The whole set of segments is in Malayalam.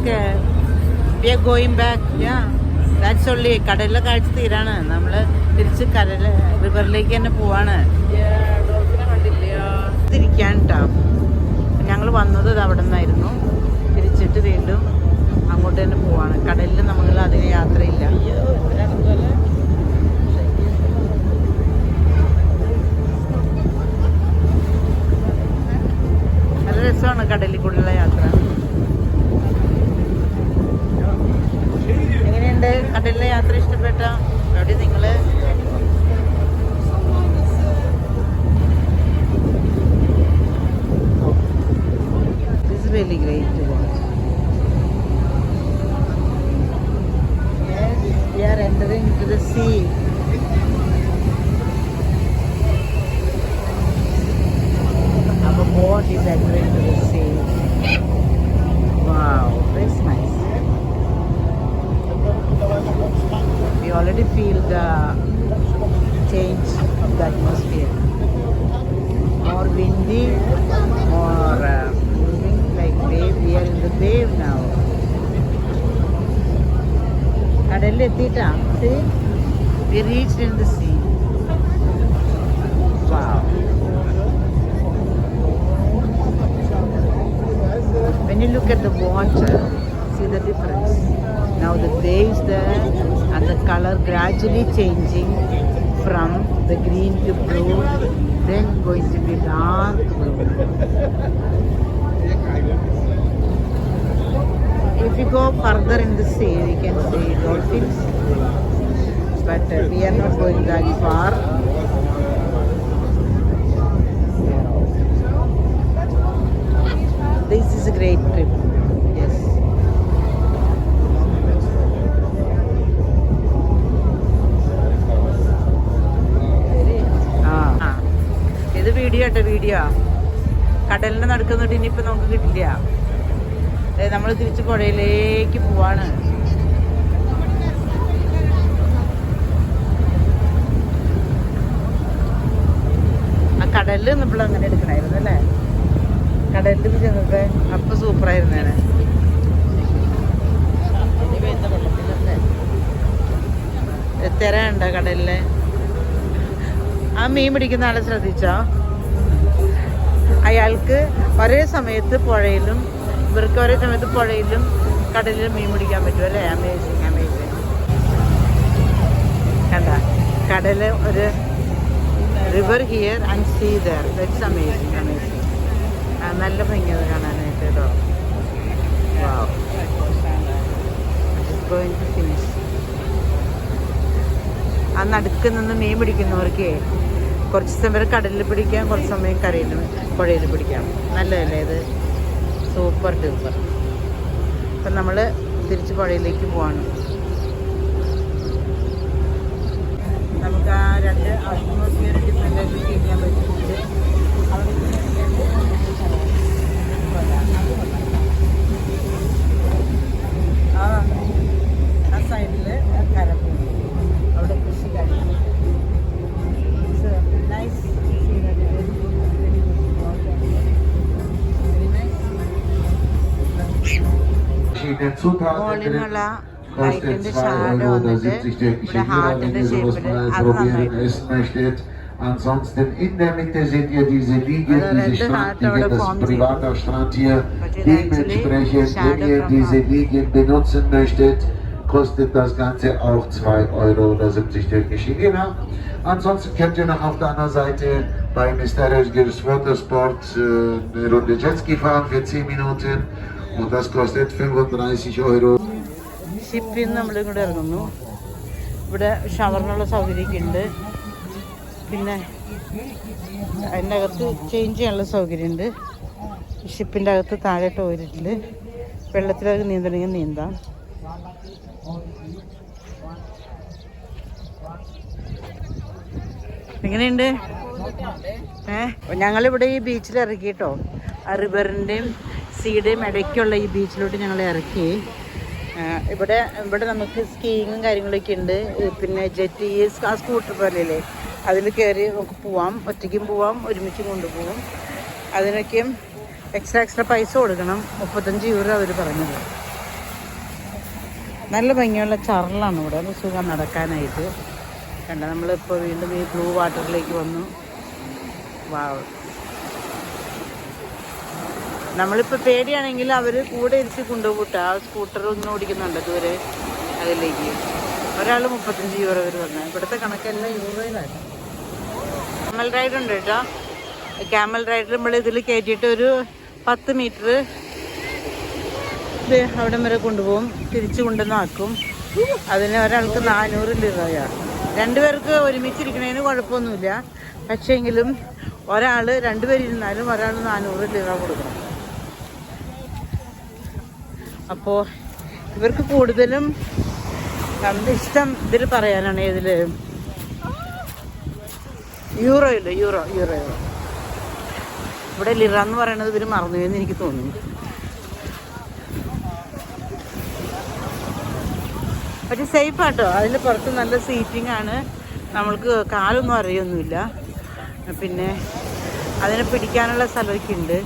Okay we are going back. Yeah that's only. കടലിലെ കാഴ്ച തീരാണ്. നമ്മൾ തിരിച്ച് റിവറിലേക്ക് തന്നെ പോവാണ്. തിരിക്കാൻ കേട്ടോ. ഞങ്ങൾ വന്നത് അവിടെ നിന്നായിരുന്നു. തിരിച്ചിട്ട് വീണ്ടും അങ്ങോട്ട് തന്നെ പോവാണ്. കടലിൽ നമ്മൾ അതിന് യാത്രയില്ല. നല്ല രസമാണ് കടലിൽ കൂടെയുള്ള യാത്ര. എങ്ങനെയുണ്ട് കടലിലെ യാത്ര? ഇഷ്ടപ്പെട്ട എവിടെ നിങ്ങൾ? Really great. Yes, we are entering to the sea. Our boat is entering to the sea. Wow, that's nice. We already feel the change of the atmosphere. More windy, more like wave. We are in the wave now. Kadalil ettita. See, we reached in the sea. Wow. When you look at the water, see the difference. Now the waves there and the color gradually changing from the green to blue, then going to be dark blue. If you go further in the sea, we can see dolphins, but we are not going that far. This is a great trip. Yes. ഇത് വീഡിയോ കേട്ടോ, വീഡിയോ. കടലിന്റെ നടുക്കുന്നിട്ട് ഇനിയിപ്പോ നമുക്ക് കിട്ടില്ല. നമ്മൾ തിരിച്ച് പുഴയിലേക്ക് പോവാണ്. ആ കടലിൽ നമ്മൾ അങ്ങനെ എടുക്കണായിരുന്നു അല്ലേ? കടലിൽ ചെന്നപ്പോ അപ്പൊ സൂപ്പറായിരുന്നേനെ. വെള്ളത്തിലൊക്കെ തിര ഉണ്ടോ കടലില്? ആ മീൻ പിടിക്കുന്ന ആളെ ശ്രദ്ധിച്ചോ? അയാൾക്ക് ഒരേ സമയത്ത് പുഴയിലും ഇവർക്ക് ഒരേ സമയത്ത് പുഴയിലും കടലിലും മീൻ പിടിക്കാൻ പറ്റും അല്ലേ? Amazing, amazing. കണ്ട കടല് ഒരു river here and sea there. That's amazing, amazing. നല്ല ഭംഗിയത് കാണാനായിട്ട് കേട്ടോ. Wow. It's going to finish. ആ നടുക്ക് നിന്ന് മീൻ പിടിക്കുന്നവർക്ക് കുറച്ച് സമയം കടലിൽ പിടിക്കാം, കുറച്ച് സമയം കരയിലും പുഴയിൽ പിടിക്കാം. നല്ലതല്ലേ ഇത്? Super duper. അപ്പം നമ്മൾ തിരിച്ച് പുഴയിലേക്ക് പോവാണ്. നമുക്ക് ആ രണ്ട് അറ്റ്മോസ്ഫിയർ ഡിഫറെൻ്റ് ചെയ്യാൻ പറ്റുന്നുണ്ട്. ആ സൈഡിൽ കര പോകും. അവിടെ കൃഷി കഴിയും. നൈസ്. മോളിനുള്ള ലൈറ്റിന്റെ ഷാഡോ വന്നിട്ട് ഇവിടെ ഹാർട്ടിന്റെ ഷേപ്പിൽ അത് നന്നായിട്ട്. Ansonsten in der Mitte seht ihr diese Liege, diese Strandliege, das ist ein privater Strand hier. Dementsprechend, wenn ihr diese Liege benutzen möchtet, kostet das Ganze auch 2,70 Türkische Lira. Ansonsten könnt ihr noch auf der anderen Seite bei Mr. Özgür's Watersport eine Runde Jetski fahren für 10 Minuten und das kostet 35 Euro. ഷിപ്പിൽ നിന്ന് നമ്മളിങ്ങോട്ട് ഇറങ്ങുന്നു. ഇവിടെ ഷവറിനുള്ള സൗകര്യമൊക്കെ ഉണ്ട്. പിന്നെ അതിൻ്റെ അകത്ത് ചേഞ്ച് ചെയ്യാനുള്ള സൗകര്യമുണ്ട്. ഷിപ്പിൻ്റെ അകത്ത് താഴെ ടോയ്ലറ്റിൽ വെള്ളത്തിലൊക്കെ നീന്തണമെങ്കിൽ നീന്താം. എങ്ങനെയുണ്ട്? ഞങ്ങളിവിടെ ഈ ബീച്ചിൽ ഇറക്കി കേട്ടോ. ആ റിവറിൻ്റെയും സീയുടെയും ഇടയ്ക്കുള്ള ഈ ബീച്ചിലോട്ട് ഞങ്ങൾ ഇറക്കി. ഇവിടെ നമുക്ക് സ്കീയിങ്ങും കാര്യങ്ങളൊക്കെ ഉണ്ട്. പിന്നെ ജെറ്റ്, ആ സ്കൂട്ടർ പോലെയല്ലേ, അതിൽ കയറി നമുക്ക് പോവാം. ഒറ്റയ്ക്കും പോവാം, ഒരുമിച്ചും കൊണ്ടുപോകും. അതിനൊക്കെയും എക്സ്ട്രാ പൈസ കൊടുക്കണം. 35 യൂറോ അവർ പറഞ്ഞത്. നല്ല ഭംഗിയുള്ള ചറലാണ് ഇവിടെ, അത് സുഖം നടക്കാനായിട്ട്. കണ്ട നമ്മളിപ്പോൾ വീണ്ടും ഈ ബ്ലൂ വാട്ടറിലേക്ക് വന്നു. വാവ്, നമ്മളിപ്പോൾ പേടിയാണെങ്കിൽ അവർ കൂടെ ഇരുത്തി കൊണ്ടുപോയിട്ട് ആ സ്കൂട്ടർ ഒന്നും ഓടിക്കുന്നുണ്ട് ദൂരെ അതിലേക്ക്. ഒരാൾ 35 യൂറോ വരെ വന്നത്. ഇവിടുത്തെ കണക്കെല്ലാം യൂറോയിലാണ്. ക്യാമൽ റൈഡ് ഉണ്ട് കേട്ടോ. ക്യാമൽ റൈഡ് നമ്മൾ ഇതിൽ കയറ്റിയിട്ട് ഒരു 10 മീറ്റർ അവിടം വരെ കൊണ്ടുപോകും, തിരിച്ചു കൊണ്ടുവന്നാക്കും. അതിന് ഒരാൾക്ക് 400 ലിറയാണ്. 2 പേർക്ക് ഒരുമിച്ചിരിക്കണതിന് കുഴപ്പമൊന്നുമില്ല. പക്ഷേങ്കിലും ഒരാൾ 2 പേരിരുന്നാലും ഒരാൾ 400 ലിറ കൊടുക്കണം. അപ്പോൾ ഇവർക്ക് കൂടുതലും ഇഷ്ടം ഇതിൽ പറയാനാണ്, ഇതിൽ യൂറോ. ഇവിടെ ലിറ എന്ന് പറയണത് ഇവർ മറന്നു എന്ന് എനിക്ക് തോന്നുന്നു. പക്ഷെ സേഫ് ആട്ടോ, അതിൽ പുറത്ത് നല്ല സീറ്റിംഗ് ആണ്. നമ്മൾക്ക് കാലൊന്നും അറിയൊന്നുമില്ല. പിന്നെ അതിനെ പിടിക്കാനുള്ള സ്ഥലമൊക്കെ ഉണ്ട്.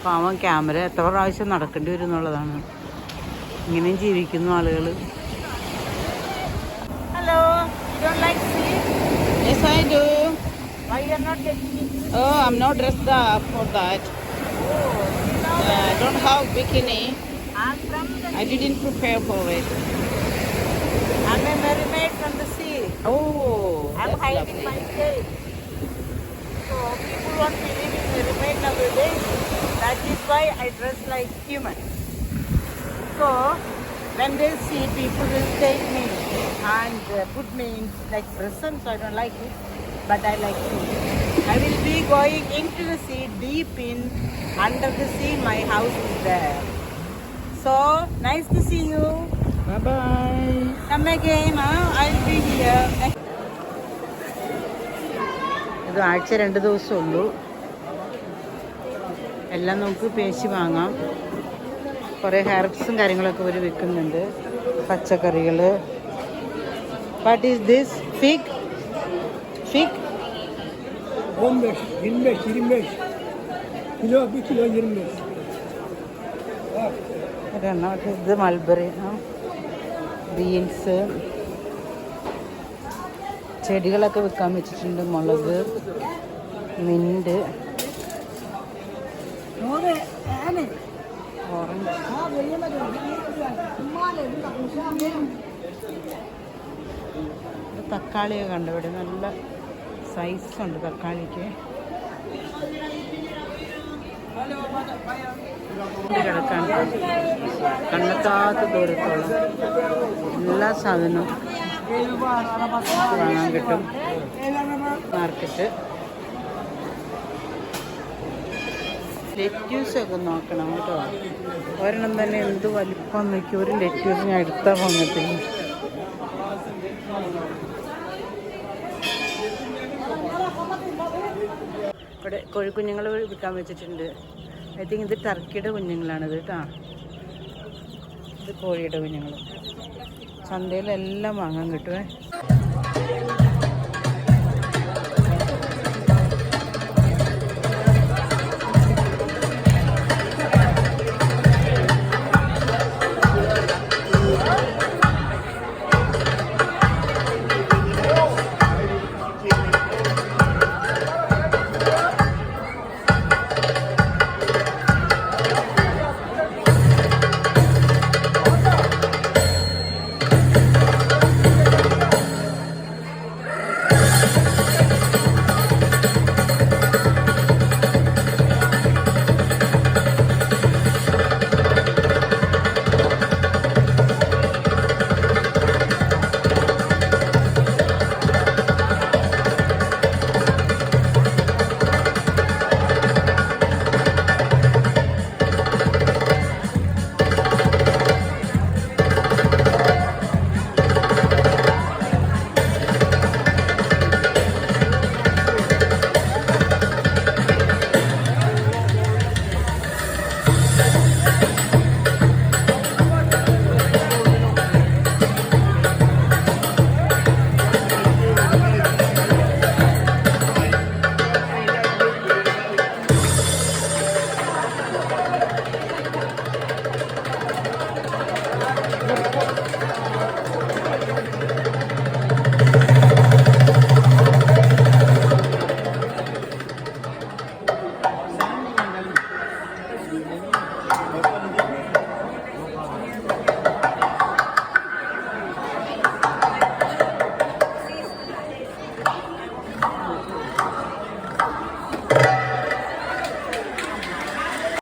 പാവം ക്യാമറ എത്ര പ്രാവശ്യം നടക്കേണ്ടി വരും എന്നുള്ളതാണ്. ഇങ്ങനെയും ജീവിക്കുന്നു ആളുകൾ. Hello, yes I do. Why you are not taking it? Oh, I'm not dressed up for that. I don't have bikini. I didn't prepare for it. I'm a mermaid from the sea. Oh, I'm hiding my face. So people won't believe in mermaid nowadays. That is why I dress like human. So when they see, people will take me and put me in like prison. So I don't like it, but I like it. I will be going into the sea, deep in under the sea. My house is there. So nice to see you. Bye bye. Come again, I'll be here. ഇത് ആഴ്ച 2 ദിവസമുള്ളൂ. എല്ലാം നമുക്ക് പേശി വാങ്ങാം. കുറേ ഹെർബ്സും കാര്യങ്ങളൊക്കെ ഇവർ വിൽക്കുന്നുണ്ട്, പച്ചക്കറികൾ. What is this? Fig? 15, 25 kilo, 1 kilo 25. ഇത് മൾബറി, ബീൻസ്, ചെടികളൊക്കെ വിൽക്കാൻ വെച്ചിട്ടുണ്ട്. മുളക്, മിന്റ്, ഓറഞ്ച്. തക്കാളിയൊക്കെ കണ്ടു ഇവിടെ, നല്ല സൈസ് ഉണ്ട് തക്കാളിക്ക്. കിടക്കാൻ കണ്ണെത്താത്ത ദൂരത്തോളം എല്ലാ സാധനവും കാണാൻ കിട്ടും. മാർക്കറ്റ്. ലെറ്റ്യൂസൊക്കെ നോക്കണം കേട്ടോ. ഒരെണ്ണം തന്നെ എന്ത് വലിപ്പം നോക്കി. ഒരു ലെറ്റ്യൂസ് ഞാൻ എടുത്താൽ വന്നിട്ടില്ല. ഇവിടെ കോഴിക്കുഞ്ഞുങ്ങൾ വിൽക്കാൻ വെച്ചിട്ടുണ്ട്. ഐ തിങ്ക് ഇത് ടർക്കിയുടെ കുഞ്ഞുങ്ങളാണിത് കേട്ടോ. ഇത് കോഴിയുടെ കുഞ്ഞുങ്ങൾ. ചന്തയിലെല്ലാം വാങ്ങാൻ കിട്ടുമേ.